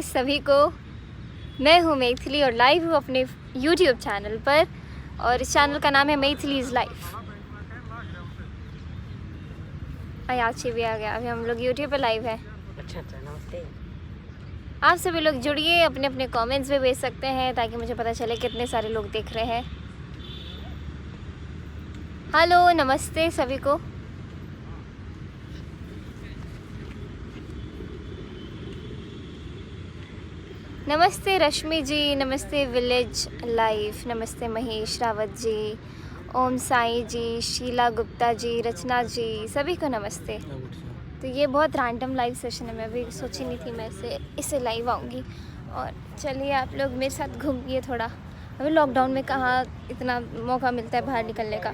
सभी को, मैं हूँ मैथिली और लाइव हूँ अपने YouTube चैनल पर और इस चैनल का नाम है मैथिलीज़ लाइफ। अयाची भी आ गया। अभी हम लोग YouTube पे लाइव है। अच्छा नमस्ते। आप सभी लोग जुड़िए, अपने अपने कमेंट्स भी भेज सकते हैं ताकि मुझे पता चले कितने सारे लोग देख रहे हैं। हेलो, नमस्ते सभी को। नमस्ते रश्मि जी, नमस्ते विलेज लाइफ, नमस्ते महेश रावत जी, ओम साई जी, शीला गुप्ता जी, रचना जी, सभी को नमस्ते। तो ये बहुत रैंडम लाइव सेशन है, मैं अभी सोची नहीं थी मैं इसे लाइव आऊँगी। और चलिए आप लोग मेरे साथ घूमिए थोड़ा। अभी लॉकडाउन में कहाँ इतना मौका मिलता है बाहर निकलने का।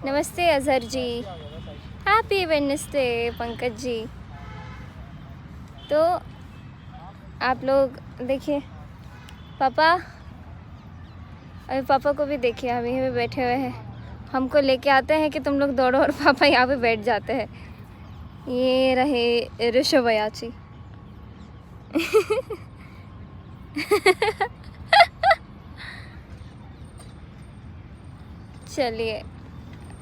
नमस्ते अजहर जी, हैप्पी वेडनेसडे पंकज जी। तो आप लोग देखिए पापा, अभी पापा को भी देखिए, अभी भी बैठे हुए हैं। हमको लेके आते हैं कि तुम लोग दौड़ो और पापा यहाँ पे बैठ जाते हैं। ये रहे ऋषभ अयाची। चलिए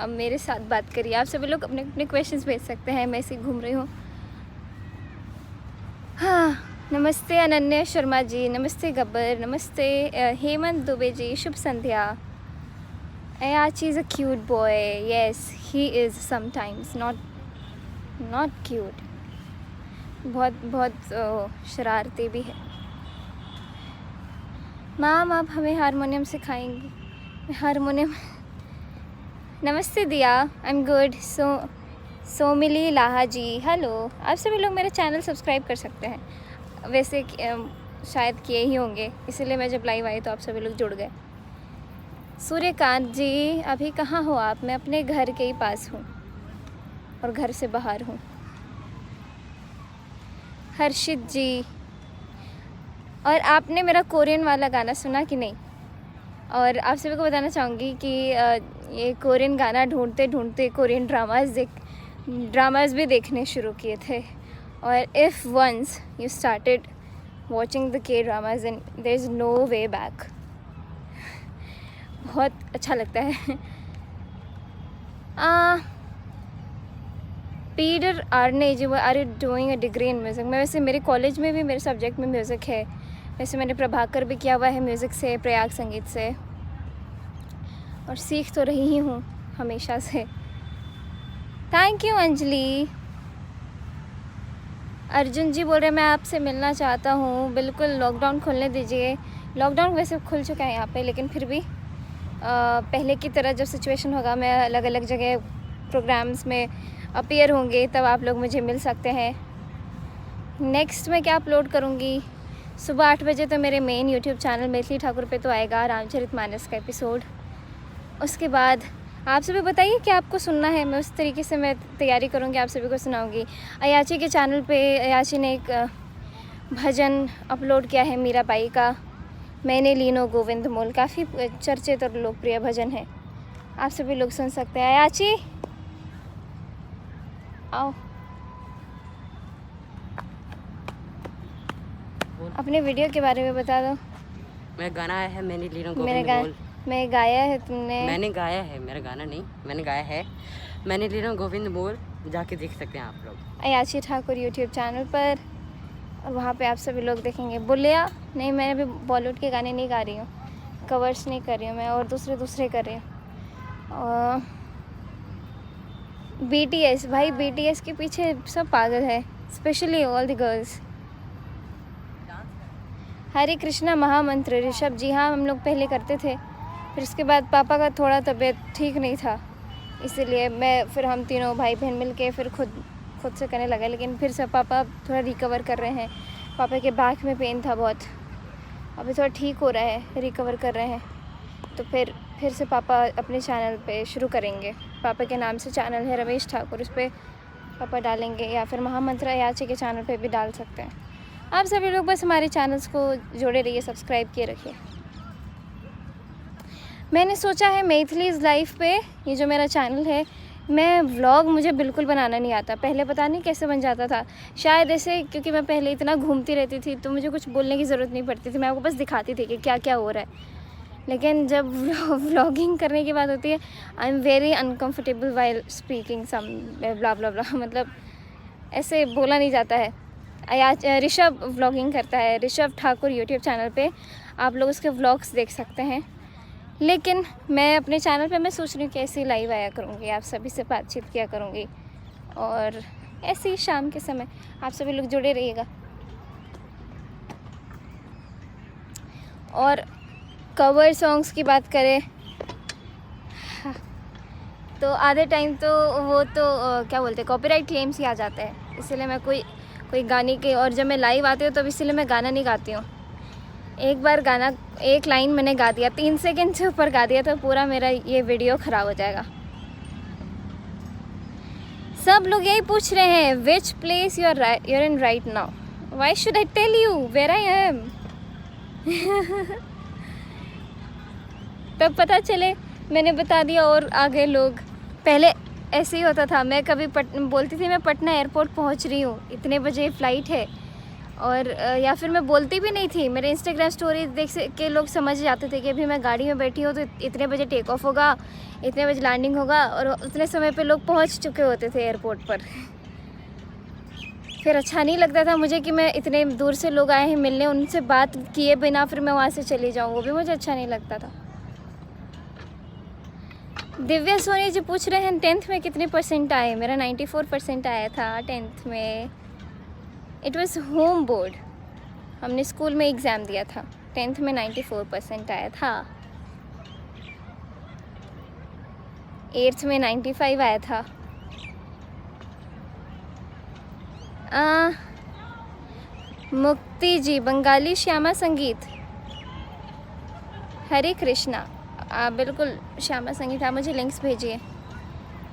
अब मेरे साथ बात करिए। आप सभी लोग अपने अपने क्वेश्चंस भेज सकते हैं, मैं ऐसे घूम रही हूँ। हाँ, नमस्ते अनन्या शर्मा जी, नमस्ते गब्बर, नमस्ते हेमंत दुबे जी, शुभ संध्या। Ayachi is a cute boy. Yes, he is sometimes not cute. बहुत शरारती भी है। मैम आप हमें हारमोनियम सिखाएंगी? हारमोनियम। नमस्ते Diya, I am good. Somili Laha ji, hello. आप सभी लोग मेरे चैनल सब्सक्राइब कर सकते हैं। वैसे शायद किए ही होंगे, इसीलिए मैं जब लाइव आई तो आप सभी लोग जुड़ गए। सूर्यकांत जी, अभी कहाँ हो आप? मैं अपने घर के ही पास हूँ और घर से बाहर हूँ। हर्षित जी, और आपने मेरा कोरियन वाला गाना सुना कि नहीं? और आप सभी को बताना चाहूँगी कि ये कोरियन गाना ढूंढते ढूंढते कोरियन ड्रामाज भी देखने शुरू किए थे। और if once you started watching the K dramas and there is no way back. बहुत अच्छा लगता है। Peter Arne ji, are you doing a degree in music? मैं वैसे मेरे कॉलेज में भी मेरे सब्जेक्ट में म्यूज़िक है। वैसे मैंने प्रभाकर भी किया हुआ है म्यूज़िक से, प्रयाग संगीत से, और सीख तो रही ही हूँ हमेशा से। Thank you Anjali. अर्जुन जी बोल रहे मैं आपसे मिलना चाहता हूँ। बिल्कुल, लॉकडाउन खोलने दीजिए। लॉकडाउन वैसे खुल चुका है यहाँ पे, लेकिन फिर भी पहले की तरह जब सिचुएशन होगा, मैं अलग अलग जगह प्रोग्राम्स में अपीयर होंगे, तब आप लोग मुझे मिल सकते हैं। नेक्स्ट मैं क्या अपलोड करूँगी? सुबह 8 बजे तो मेरे main YouTube channel Maithili Thakur पे तो आएगा रामचरितमानस का एपिसोड। उसके बाद आप सभी बताइए कि आपको सुनना है, मैं उस तरीके से मैं तैयारी करूँगी, आप सभी को सुनाऊँगी। अयाची के चैनल पे अयाची ने एक भजन अपलोड किया है मीराबाई का, मैंने लीनो गोविंद मोल। काफ़ी चर्चित और लोकप्रिय भजन है, आप सभी लोग सुन सकते हैं। अयाची आओ, अपने वीडियो के बारे में बता दो। मेरा गाना आया है मैंने लीनो गोविंद मोल। मैं गाया है तुमने? मैंने गाया है, मेरा गाना नहीं, मैंने गाया है मैंने लीनो गोविंद मोल। जाके देख सकते हैं आप लोग अयाची ठाकुर यूट्यूब चैनल पर, और वहाँ पे आप सभी लोग देखेंगे। बुलिया नहीं, मैं अभी बॉलीवुड के गाने नहीं गा रही हूँ, कवर्स नहीं कर रही हूँ मैं, और दूसरे कर रही हूँ। BTS, भाई BTS के पीछे सब पागल है, स्पेशली ऑल द गर्ल्स। हरे कृष्णा महामंत्र ऋषभ जी, हाँ हम लोग पहले करते थे, फिर उसके बाद पापा का थोड़ा तबीयत ठीक नहीं था, इसीलिए फिर हम तीनों भाई बहन मिल के फिर खुद से करने लगा। लेकिन फिर से पापा थोड़ा रिकवर कर रहे हैं। पापा के बैक में पेन था बहुत, अभी थोड़ा ठीक हो रहा है, रिकवर कर रहे हैं। तो फिर से पापा अपने चैनल पे शुरू करेंगे। पापा के नाम से चैनल है रमेश ठाकुर, उस पर पापा डालेंगे, या फिर महामंत्र अयाची के चैनल पे भी डाल सकते हैं। आप सभी लोग बस हमारे चैनल्स को जोड़े रहिए, सब्सक्राइब किए रखिए। मैंने सोचा है मैथिलीज़ लाइफ पे, ये जो मेरा चैनल है, मैं व्लॉग मुझे बिल्कुल बनाना नहीं आता। पहले पता नहीं कैसे बन जाता था, शायद ऐसे क्योंकि मैं पहले इतना घूमती रहती थी तो मुझे कुछ बोलने की ज़रूरत नहीं पड़ती थी, मैं आपको बस दिखाती थी कि क्या क्या हो रहा है। लेकिन जब व्लॉगिंग करने की बात होती है, I am very uncomfortable while speaking some blah blah blah, मतलब ऐसे बोला नहीं जाता है। आज ऋषभ व्लॉगिंग करता है, ऋषभ ठाकुर यूट्यूब चैनल पे, आप लोग उसके व्लॉग्स देख सकते हैं। लेकिन मैं अपने चैनल पे मैं सोच रही हूँ कि ऐसे लाइव आया करूँगी, आप सभी से बातचीत किया करूँगी, और ऐसे ही शाम के समय आप सभी लोग जुड़े रहिएगा। और कवर सॉन्ग्स की बात करें तो आधे टाइम तो वो तो क्या बोलते हैं, कॉपीराइट क्लेम्स ही आ जाते हैं, इसलिए मैं कोई गाने के, और जब मैं लाइव आती हूँ तब इसलिए मैं गाना नहीं गाती हूँ। एक बार गाना एक लाइन मैंने गा दिया, 3 सेकंड से ऊपर गा दिया तो पूरा मेरा ये वीडियो ख़राब हो जाएगा। सब लोग यही पूछ रहे हैं which place you are in right now, why should I tell you where I am. तब पता चले मैंने बता दिया और आगे लोग। पहले ऐसे ही होता था, मैं कभी बोलती थी मैं पटना एयरपोर्ट पहुंच रही हूँ, इतने बजे फ़्लाइट है, और या फिर मैं बोलती भी नहीं थी, मेरे इंस्टाग्राम स्टोरी देख के लोग समझ जाते थे कि अभी मैं गाड़ी में बैठी हूँ तो इतने बजे टेक ऑफ होगा, इतने बजे लैंडिंग होगा, और उतने समय पे लोग पहुँच चुके होते थे एयरपोर्ट पर। फिर अच्छा नहीं लगता था मुझे कि मैं इतने दूर से लोग आए हैं मिलने, उनसे बात किए बिना फिर मैं वहाँ से चली जाऊँ, वो भी मुझे अच्छा नहीं लगता था। दिव्या सोनी जी पूछ रहे हैं 10th में कितने % आए। मेरा 94% आया था 10th में। इट वाज होम बोर्ड, हमने स्कूल में एग्ज़ाम दिया था। 10th में 94% आया था। 8th में 95 आया था। मुक्ति जी, बंगाली श्यामा संगीत, हरे कृष्णा, बिल्कुल श्यामा संगीत, आप मुझे लिंक्स भेजिए।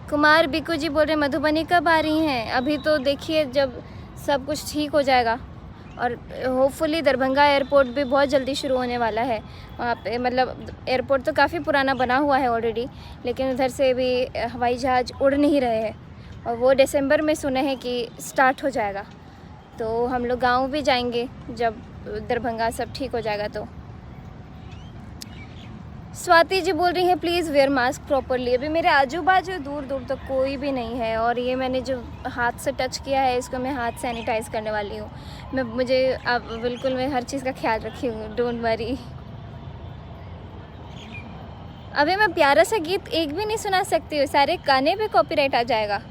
कुमार बिकू जी बोल रहे मधुबनी कब आ रही हैं। अभी तो देखिए जब सब कुछ ठीक हो जाएगा, और होपफुली दरभंगा एयरपोर्ट भी बहुत जल्दी शुरू होने वाला है। वहाँ पे मतलब एयरपोर्ट तो काफ़ी पुराना बना हुआ है ऑलरेडी, लेकिन उधर से भी हवाई जहाज़ उड़ नहीं रहे हैं, और वो दिसंबर में सुने हैं कि स्टार्ट हो जाएगा। तो हम लोग गाँव भी जाएंगे जब दरभंगा सब ठीक हो जाएगा। तो स्वाति जी बोल रही हैं प्लीज़ वेयर मास्क प्रॉपरली। अभी मेरे आजू बाजू दूर दूर तक कोई भी नहीं है, और ये मैंने जो हाथ से टच किया है इसको मैं हाथ सैनिटाइज़ करने वाली हूँ। मुझे अब बिल्कुल मैं हर चीज़ का ख्याल रखी हूँ, डोंट वरी। अभी मैं प्यारा सा गीत एक भी नहीं सुना सकती हूँ, सारे गाने पे कॉपीराइट आ जाएगा।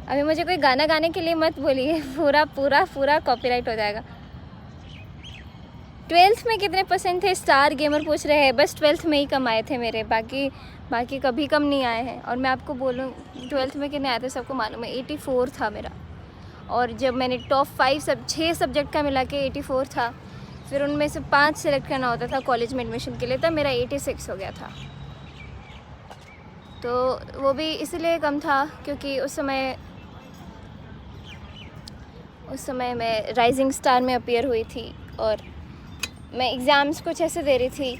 अभी मुझे कोई गाना गाने के लिए मत बोलिए, पूरा कॉपीराइट हो जाएगा। 12th में कितने % थे, स्टार गेमर पूछ रहे हैं। बस 12th में ही कम आए थे मेरे, बाकी कभी कम नहीं आए हैं। और मैं आपको बोलूँ 12th में कितने आए थे सबको मालूम है, 84 था मेरा। और जब मैंने टॉप 6 सब्जेक्ट का मिला के 84 था, फिर उनमें से 5 सेलेक्ट करना होता था कॉलेज में एडमिशन के लिए, तब मेरा 86 हो गया था। तो वो भी इसलिए कम था क्योंकि उस समय मैं राइजिंग स्टार में अपीयर हुई थी, और मैं एग्ज़ाम्स कुछ ऐसे दे रही थी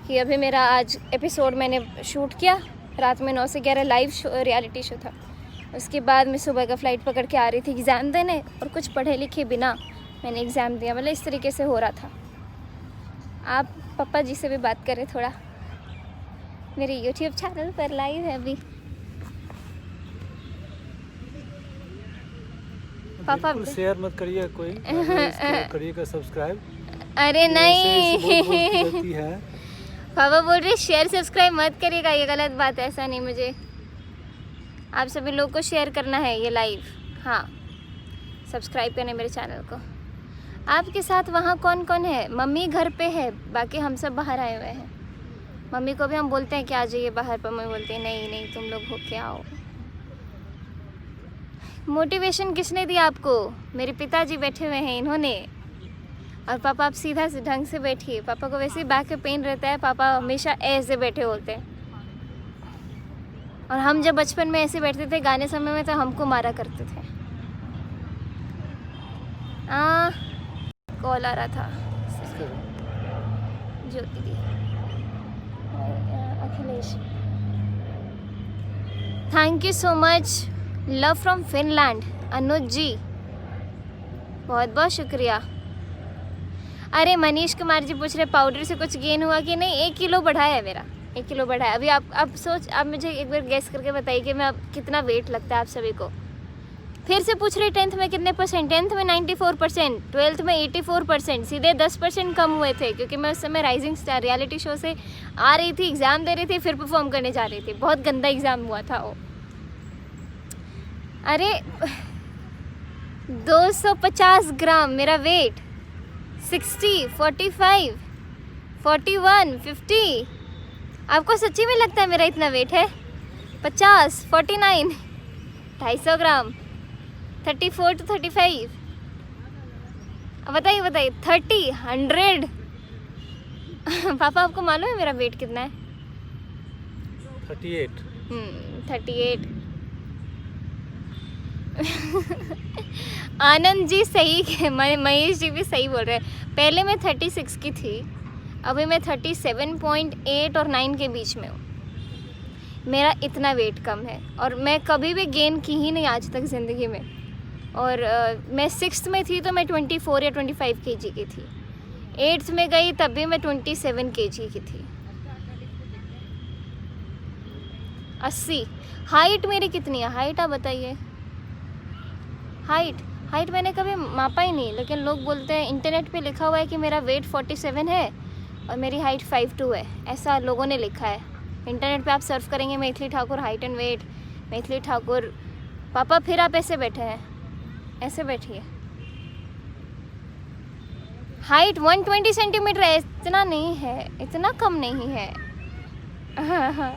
कि अभी मेरा आज एपिसोड मैंने शूट किया, रात में 9 से 11 लाइव रियलिटी शो था। उसके बाद मैं सुबह का फ़्लाइट पकड़ के आ रही थी एग्ज़ाम देने, और कुछ पढ़े लिखे बिना मैंने एग्ज़ाम दिया, मतलब इस तरीके से हो रहा था। आप पापा जी से भी बात करें थोड़ा, मेरे यूट्यूब चैनल पर लाइव है अभी। पापा शेयर मत करिए, कोई करिएगा सब्सक्राइब। अरे नहीं है। पापा बोल रहे शेयर सब्सक्राइब मत करिएगा, ये गलत बात है। ऐसा नहीं, मुझे आप सभी लोग को शेयर करना है ये लाइव। हाँ, सब्सक्राइब करने मेरे चैनल को। आपके साथ वहाँ कौन कौन है? मम्मी घर पे है, बाकी हम सब बाहर आए हुए हैं। मम्मी को भी हम बोलते हैं कि आ जाइए बाहर, पर मम्मी बोलती है नहीं तुम लोग हो के आओ। मोटिवेशन किसने दिया आपको? मेरे पिताजी बैठे हुए हैं, इन्होंने। और पापा आप सीधा से ढंग से बैठिए, पापा को वैसे ही बैक पे पेन रहता है, पापा हमेशा ऐसे बैठे होते हैं। और हम जब बचपन में ऐसे बैठते थे गाने समय में तो हमको मारा करते थे। कॉल आ रहा था Jyoti di, Akhilesh. Thank you so much, love from Finland, Anuj ji, बहुत बहुत शुक्रिया। अरे मनीष कुमार जी पूछ रहे पाउडर से कुछ गेन हुआ कि नहीं। 1 किलो बढ़ाया है मेरा, 1 किलो बढ़ाया। अभी आप मुझे एक बार गेस करके बताइए कि मैं अब कितना वेट लगता है आप सभी को। फिर से पूछ रहे 10th में कितने परसेंट। 10th में 94%, 12th में 84%, सीधे 10% कम हुए थे क्योंकि मैं उस समय राइजिंग स्टार रियलिटी शो से आ रही थी, एग्ज़ाम दे रही थी, फिर परफॉर्म करने जा रही थी। बहुत गंदा एग्ज़ाम हुआ था वो। अरे 250 ग्राम मेरा वेट, 60, 45, 41, 50। आपको सच्ची में लगता है मेरा इतना वेट है? 50, 49, 250 ग्राम, 34 to 35। अब बताइए 30, 100। पापा आपको मालूम है मेरा वेट कितना है? 38। 38। आनंद जी सही है, महेश जी भी सही बोल रहे हैं। पहले मैं 36 की थी, अभी मैं 37.8 और 9 के बीच में हूँ। मेरा इतना वेट कम है और मैं कभी भी गेन की ही नहीं आज तक ज़िंदगी में। और मैं 6th में थी तो मैं 24 या 25 kg की थी। 8th में गई तब भी मैं 27 kg की थी। 80। हाइट मेरी कितनी है? हाइट आप बताइए। हाइट मैंने कभी मापा ही नहीं, लेकिन लोग बोलते हैं, इंटरनेट पे लिखा हुआ है कि मेरा वेट 47 है और मेरी हाइट 5'2" है। ऐसा लोगों ने लिखा है इंटरनेट पे। आप सर्च करेंगे Maithili Thakur height and weight, Maithili Thakur. पापा फिर आप ऐसे बैठे हैं, ऐसे बैठिए। हाइट 120 सेंटीमीटर है, इतना नहीं है, इतना कम नहीं है। हाँ।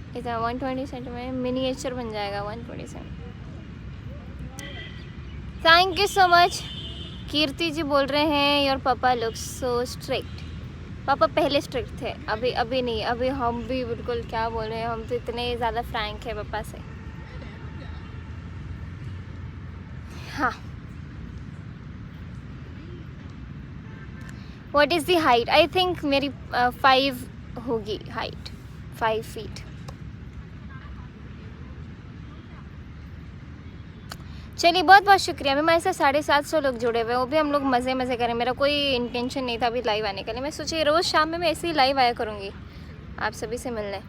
इतना 120 सेंटीमीटर मिनिएचर बन जाएगा 120 centimetre. Thank you so much. Kirti ji बोल रहे हैं योर पापा लुक्स सो स्ट्रिक्ट। पापा पहले स्ट्रिक्ट थे, अभी नहीं। अभी हम भी बिल्कुल, क्या बोल रहे हैं, हम तो इतने ज़्यादा फ्रैंक है पापा से। हाँ। What is the height? I think मेरी 5 होगी हाइट, 5 फीट। चलिए बहुत बहुत शुक्रिया। अभी हमारे साथ 750 लोग जुड़े हुए हैं, वो भी हम लोग मज़े करें। मेरा कोई इंटेंशन नहीं था अभी लाइव आने के लिए। मैं सोची रोज़ शाम में मैं ऐसे ही लाइव आया करूँगी आप सभी से मिलने।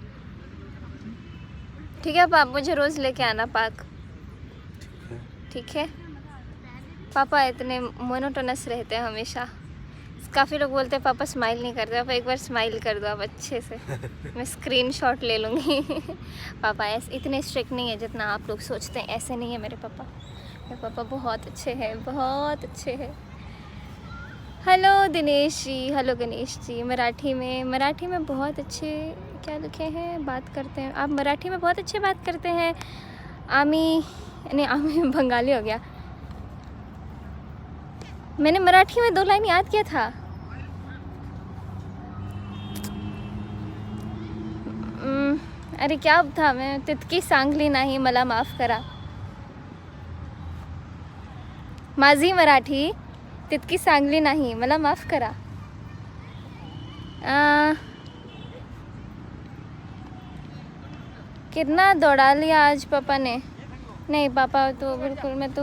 ठीक है पापा, मुझे रोज़ लेके आना पार्क, ठीक है? पापा इतने मोनोटोनस रहते हैं हमेशा। काफ़ी लोग बोलते हैं पापा स्माइल नहीं करते। पापा एक बार स्माइल कर दो आप अच्छे से, मैं स्क्रीनशॉट ले लूँगी। पापा ऐसे इतने स्ट्रिक्ट नहीं है जितना आप लोग सोचते हैं, ऐसे नहीं है मेरे पापा। मेरे पापा बहुत अच्छे हैं, बहुत अच्छे हैं। Hello Dinesh ji, hello Ganesh ji. मराठी में बहुत अच्छे क्या लिखे हैं, बात करते हैं आप मराठी में बहुत अच्छे बात करते हैं। आमी बंगाली हो गया। मैंने मराठी में 2 लाइन याद किया था। अरे क्या था, मैं तितकी सांगली नाही मला माफ़ करा। माझी मराठी तितकी सांगली नाही मला माफ़ करा। कितना दौड़ा लिया आज पापा ने? नहीं पापा तो बिल्कुल, मैं तो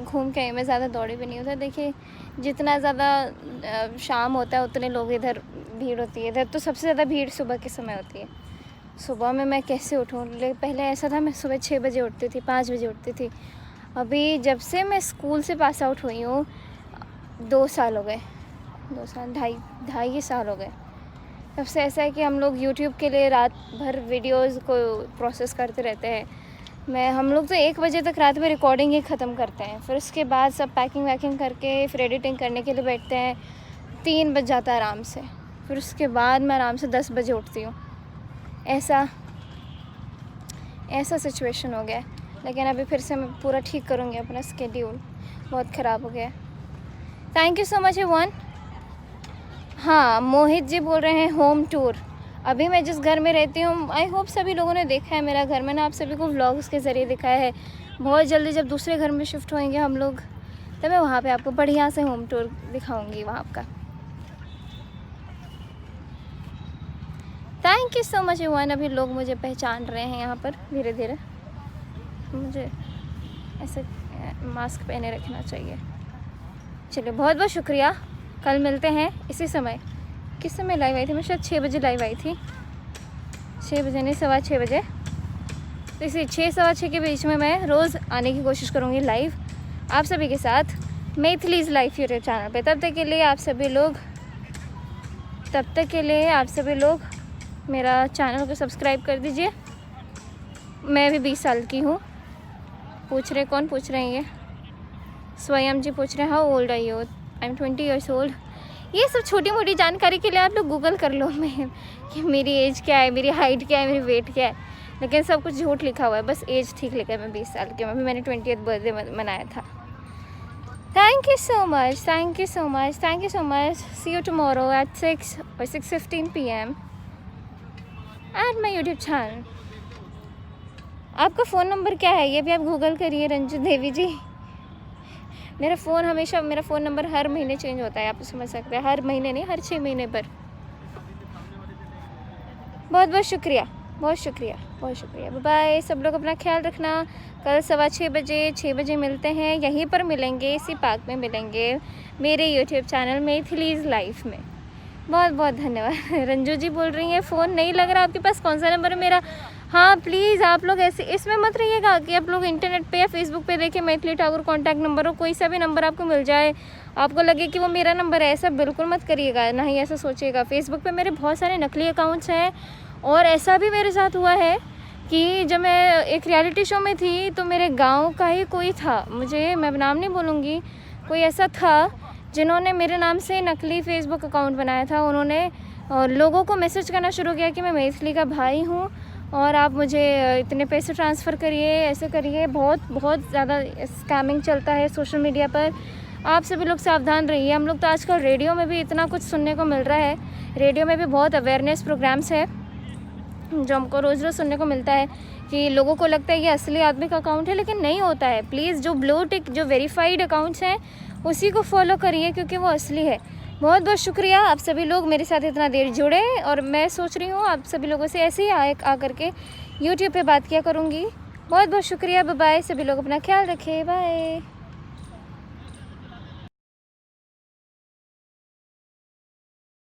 घूम के आई, मैं ज़्यादा दौड़ी भी नहीं होता। देखिए जितना ज़्यादा शाम होता है उतने लोग इधर भीड़ होती है। इधर तो सबसे ज़्यादा भीड़ सुबह के समय होती है। सुबह में मैं कैसे उठूँ? पहले ऐसा था, मैं सुबह 6 बजे उठती थी, 5 बजे उठती थी। अभी जब से मैं स्कूल से पास आउट हुई हूँ 2 साल हो गए, 2 साल, ढाई साल हो गए। तब से ऐसा है कि हम लोग यूट्यूब के लिए रात भर वीडियोज़ को प्रोसेस करते रहते हैं। हम लोग तो 1 बजे तक रात में रिकॉर्डिंग ही ख़त्म करते हैं। फिर उसके बाद सब पैकिंग वैकिंग करके फिर एडिटिंग करने के लिए बैठते हैं। 3 बज जाता है आराम से। फिर उसके बाद मैं आराम से 10 बजे उठती हूँ। ऐसा सिचुएशन हो गया है। लेकिन अभी फिर से मैं पूरा ठीक करूँगी अपना स्केड्यूल, बहुत ख़राब हो गया है। Thank you so much everyone. हाँ, मोहित जी बोल रहे हैं होम टूर। अभी मैं जिस घर में रहती हूँ, आई होप सभी लोगों ने देखा है मेरा घर। मैंने आप सभी को व्लॉग्स के ज़रिए दिखाया है। बहुत जल्दी जब दूसरे घर में शिफ्ट होएंगे हम लोग, तब मैं वहाँ पे आपको बढ़िया से होम टूर दिखाऊंगी वहाँ का। थैंक यू सो मच युवान। अभी लोग मुझे पहचान रहे हैं यहाँ पर धीरे धीरे। मुझे ऐसे मास्क पहने रखना चाहिए। चलिए बहुत बहुत शुक्रिया। कल मिलते हैं इसी समय। किस समय लाइव आई थी मैं? शायद 6 बजे लाइव आई थी। 6 बजे नहीं, 6:15 बजे। तो इसी 6 सवा 6 के बीच में मैं रोज़ आने की कोशिश करूँगी लाइव आप सभी के साथ मैथिलीज़ लाइफ यूट्यूब चैनल पे। तब तक के लिए आप सभी लोग मेरा चैनल को सब्सक्राइब कर दीजिए। मैं भी 20 साल की हूँ। कौन पूछ रहे हैं? ये स्वयं जी पूछ रहे हैं how old are you? I am 20 years old. ये सब छोटी मोटी जानकारी के लिए आप लोग गूगल कर लो मैं कि मेरी एज क्या है, मेरी हाइट क्या है, मेरी वेट क्या है। लेकिन सब कुछ झूठ लिखा हुआ है, बस एज ठीक लिखा है। मैं 20 साल की हूँ। अभी मैंने 20th बर्थडे मनाया था। Thank you so much, thank you so much, thank you so much. See you tomorrow at 6 or 6:15 PM at my YouTube channel. आपका फ़ोन नंबर क्या है ये भी आप गूगल करिए रंजू देवी जी। मेरा फ़ोन नंबर हर महीने चेंज होता है, आप समझ सकते हैं। हर महीने नहीं, हर 6 महीने पर। बहुत बहुत शुक्रिया, बहुत शुक्रिया, बहुत शुक्रिया। बाय। सब लोग अपना ख्याल रखना। कल 6:15 बजे मिलते हैं। यहीं पर मिलेंगे, इसी पार्क में मिलेंगे मेरे यूट्यूब चैनल मैथिलीज़ लाइफ में। बहुत बहुत धन्यवाद। रंजू जी बोल रही हैं फ़ोन नहीं लग रहा आपके पास, कौन सा नंबर है मेरा? हाँ प्लीज़ आप लोग ऐसे इसमें मत रहिएगा कि आप लोग इंटरनेट पे या फेसबुक पे देखें मैथिली ठाकुर कॉन्टैक्ट नंबर हो, कोई सा भी नंबर आपको मिल जाए, आपको लगे कि वो मेरा नंबर है, ऐसा बिल्कुल मत करिएगा। ना ही ऐसा सोचिएगा। फेसबुक पे मेरे बहुत सारे नकली अकाउंट्स हैं। और ऐसा भी मेरे साथ हुआ है कि जब मैं एक रियलिटी शो में थी तो मेरे गाँव का ही कोई था, मैं नाम नहीं बोलूँगी, कोई ऐसा था जिन्होंने मेरे नाम से नकली फेसबुक अकाउंट बनाया था। उन्होंने लोगों को मैसेज करना शुरू किया कि मैं मैथिली का भाई हूँ और आप मुझे इतने पैसे ट्रांसफ़र करिए, ऐसे करिए। बहुत ज़्यादा स्कैमिंग चलता है सोशल मीडिया पर। आप सभी लोग सावधान रहिए। हम लोग तो आजकल रेडियो में भी इतना कुछ सुनने को मिल रहा है। रेडियो में भी बहुत अवेयरनेस प्रोग्राम्स है जो हमको रोज़ सुनने को मिलता है कि लोगों को लगता है ये असली आदमी का अकाउंट है, लेकिन नहीं होता है। प्लीज़ जो ब्लू टिक जो वेरीफाइड अकाउंट्स हैं उसी को फॉलो करिए क्योंकि वो असली है। बहुत बहुत शुक्रिया आप सभी लोग मेरे साथ इतना देर जुड़े। और मैं सोच रही हूँ आप सभी लोगों से ऐसे ही आ करके यूट्यूब पे बात किया करूँगी। बहुत बहुत शुक्रिया। बाय। सभी लोग अपना ख्याल रखें। बाय।